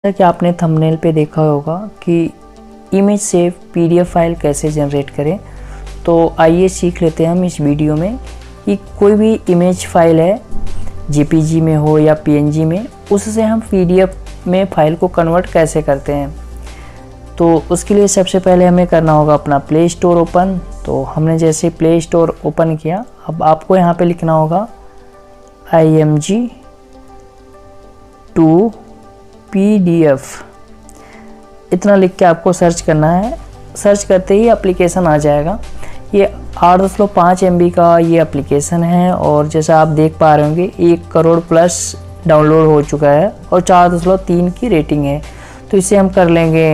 जैसा कि आपने थंबनेल पे देखा होगा कि इमेज से पीडीएफ फाइल कैसे जनरेट करें। तो आइए सीख लेते हैं हम इस वीडियो में कि कोई भी इमेज फाइल है, जेपीजी में हो या पीएनजी में, उससे हम पीडीएफ में फ़ाइल को कन्वर्ट कैसे करते हैं। तो उसके लिए सबसे पहले हमें करना होगा अपना प्ले स्टोर ओपन। तो हमने जैसे प्ले स्टोर ओपन किया, अब आपको यहाँ पे लिखना होगा IMG टू PDF, इतना लिख के आपको सर्च करना है। सर्च करते ही एप्लीकेशन आ जाएगा। ये 8.5 MB का ये एप्लीकेशन है और जैसा आप देख पा रहे होंगे 1 करोड़ प्लस डाउनलोड हो चुका है और 4.3 की रेटिंग है। तो इसे हम कर लेंगे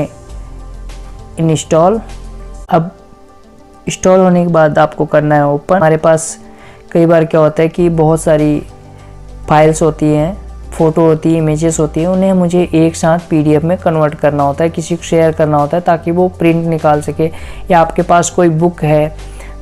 इंस्टॉल। अब इंस्टॉल होने के बाद आपको करना है ओपन। हमारे पास कई बार क्या होता है कि बहुत सारी फाइल्स होती हैं, फ़ोटो होती है, इमेजेस होती है, उन्हें मुझे एक साथ PDF में कन्वर्ट करना होता है, किसी को शेयर करना होता है ताकि वो प्रिंट निकाल सके। या आपके पास कोई बुक है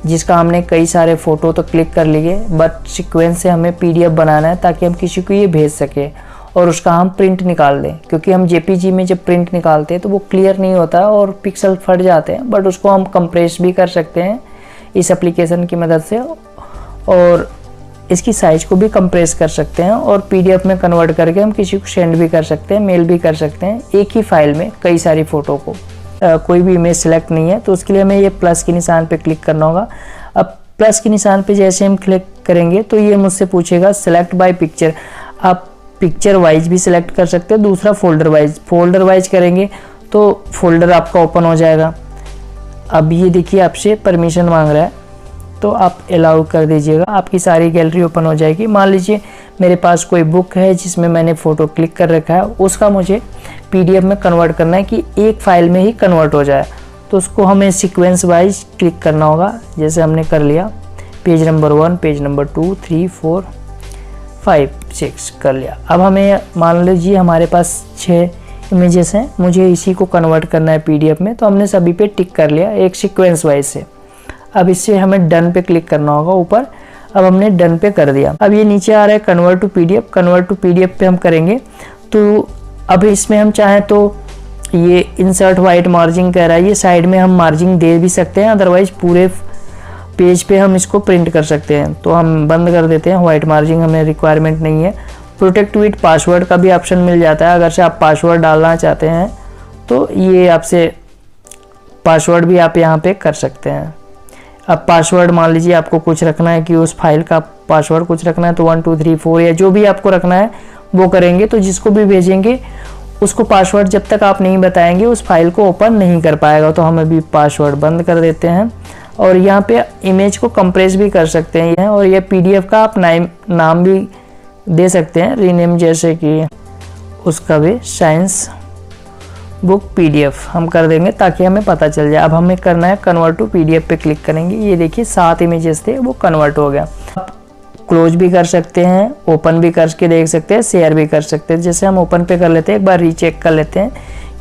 जिसका हमने कई सारे फ़ोटो तो क्लिक कर लिए, बट सीक्वेंस से हमें PDF बनाना है ताकि हम किसी को ये भेज सके और उसका हम प्रिंट निकाल दें। क्योंकि हम JPG में जब प्रिंट निकालते हैं तो वो क्लियर नहीं होता है और पिक्सल फट जाते हैं, बट उसको हम कंप्रेस भी कर सकते हैं इस एप्लीकेशन की मदद से और इसकी साइज़ को भी कंप्रेस कर सकते हैं और PDF में कन्वर्ट करके हम किसी को सेंड भी कर सकते हैं, मेल भी कर सकते हैं एक ही फाइल में कई सारी फ़ोटो को। कोई भी इमेज सेलेक्ट नहीं है तो उसके लिए हमें ये प्लस के निशान पे क्लिक करना होगा। अब प्लस के निशान पे जैसे हम क्लिक करेंगे तो ये मुझसे पूछेगा सेलेक्ट बाय पिक्चर। आप पिक्चर वाइज भी सिलेक्ट कर सकते हैं, दूसरा फोल्डर वाइज करेंगे तो फोल्डर आपका ओपन हो जाएगा। अब ये देखिए आपसे परमिशन मांग रहा है तो आप अलाउ कर दीजिएगा, आपकी सारी गैलरी ओपन हो जाएगी। मान लीजिए मेरे पास कोई बुक है जिसमें मैंने फ़ोटो क्लिक कर रखा है, उसका मुझे PDF में कन्वर्ट करना है कि एक फ़ाइल में ही कन्वर्ट हो जाए। तो उसको हमें सीक्वेंस वाइज क्लिक करना होगा, जैसे हमने कर लिया। पेज नंबर 1, पेज नंबर 2, 3, 4, 5, 6 कर लिया। अब हमें मान लीजिए हमारे पास 6 इमेजेस हैं, मुझे इसी को कन्वर्ट करना है PDF में, तो हमने सभी पे टिक कर लिया एक सीक्वेंस वाइज से। अब इससे हमें डन पे क्लिक करना होगा ऊपर। अब हमने डन पे कर दिया। अब ये नीचे आ रहा है कन्वर्ट टू PDF पे हम करेंगे। तो अब इसमें हम चाहें तो ये इंसर्ट वाइट मार्जिन कह रहा है, ये साइड में हम मार्जिन दे भी सकते हैं, अदरवाइज पूरे पेज पे हम इसको प्रिंट कर सकते हैं। तो हम बंद कर देते हैं, वाइट मार्जिन हमें रिक्वायरमेंट नहीं है। प्रोटेक्ट विद पासवर्ड का भी ऑप्शन मिल जाता है, अगर से आप पासवर्ड डालना चाहते हैं तो ये आपसे पासवर्ड भी आप यहाँ पे कर सकते हैं। अब पासवर्ड मान लीजिए आपको कुछ रखना है कि उस फाइल का पासवर्ड कुछ रखना है तो 1 2 3 4 या जो भी आपको रखना है वो करेंगे। तो जिसको भी भेजेंगे उसको पासवर्ड जब तक आप नहीं बताएंगे उस फाइल को ओपन नहीं कर पाएगा। तो हम अभी पासवर्ड बंद कर देते हैं और यहाँ पे इमेज को कंप्रेस भी कर सकते हैं और ये PDF का आप नाम भी दे सकते हैं, रीनेम, जैसे कि उसका भी साइंस बुक PDF हम कर देंगे ताकि हमें पता चल जाए। अब हमें करना है कन्वर्ट टू PDF पे क्लिक करेंगे। ये देखिए 7 इमेजेस थे वो कन्वर्ट हो गया। आप क्लोज भी कर सकते हैं, ओपन भी करके देख सकते हैं, शेयर भी कर सकते हैं। जैसे हम ओपन पे कर लेते हैं, एक बार रीचेक कर लेते हैं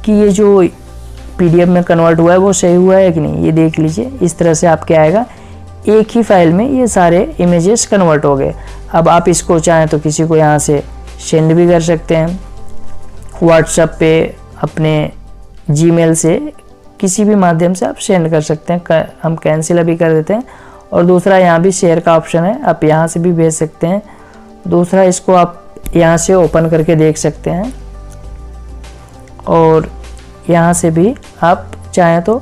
कि ये जो PDF में कन्वर्ट हुआ है वो सही हुआ है कि नहीं। ये देख लीजिए, इस तरह से आपके आएगा, एक ही फाइल में ये सारे इमेजेस कन्वर्ट हो गए। अब आप इसको चाहें तो किसी को यहाँ से सेंड भी कर सकते हैं, व्हाट्सएप पे, अपने Gmail से, किसी भी माध्यम से आप सेंड कर सकते हैं। हम कैंसिल अभी कर देते हैं। और दूसरा यहाँ भी शेयर का ऑप्शन है, आप यहाँ से भी भेज सकते हैं। दूसरा इसको आप यहाँ से ओपन करके देख सकते हैं और यहाँ से भी आप चाहें तो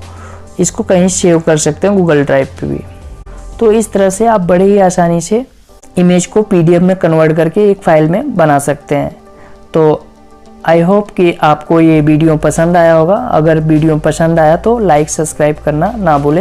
इसको कहीं सेव कर सकते हैं, गूगल ड्राइव पे भी। तो इस तरह से आप बड़े ही आसानी से इमेज को PDF में कन्वर्ट करके एक फाइल में बना सकते हैं। तो आई होप कि आपको ये वीडियो पसंद आया होगा। अगर वीडियो पसंद आया तो लाइक सब्सक्राइब करना ना भूलें।